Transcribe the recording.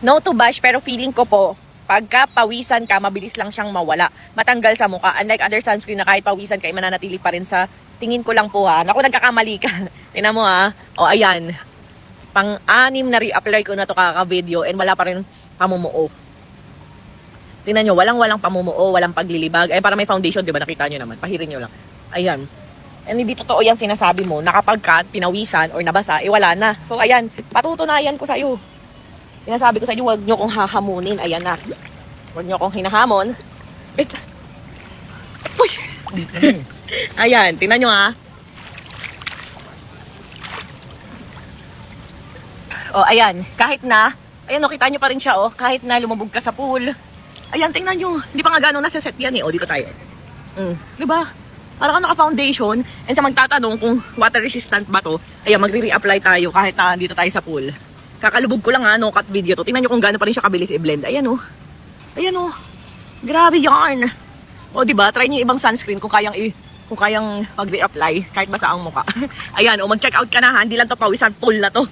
No to bash, pero feeling ko po, pagka pawisan ka, mabilis lang siyang mawala. Matanggal sa mukha. Unlike other sunscreen na kahit pawisan ka, mananatili pa rin sa tingin ko lang po ha. Naku, nagkakamali ka. Tingnan mo ha. O, ayan. Pang-anim na re-apply ko na to kaka-video and wala pa rin pamumuo. Tingnan nyo, walang pamumuo, walang paglilibag. Ay, para may foundation, di ba? Nakita nyo naman. Pahirin nyo lang. Ayan. And hindi totoo yan sinasabi mo na kapag ka pinawisan or nabasa, wala na. So, ayan. Patutunayan ko sa'yo. Sinasabi ko sa inyo, huwag nyo kong hahamunin. Ayan na. Huwag nyo kong hinahamon. Wait. Uy! Ayan, tingnan nyo ha. O, ayan. Kahit na, ayan o, kita nyo pa rin siya o. Kahit na lumubog ka sa pool. Ayan, tingnan nyo. Hindi pa nga gano'ng nasa-set yan eh. O, dito tayo. Diba? Parang ka naka-foundation. And sa magtatanong kung water resistant ba to, ayan, magre-reapply tayo kahit na dito tayo sa pool. Kakalubog ko lang ha, no, cut video to. Tingnan nyo kung gaano pa rin siya kabilis i-blend. Ayan o. Ayan o. Grabe yarn. O, diba? Try nyo yung ibang sunscreen kung kayang mag-reapply kahit basa ang mukha. Ayan o, mag-check out ka na ha. Hindi lang to pawisan, pool na to.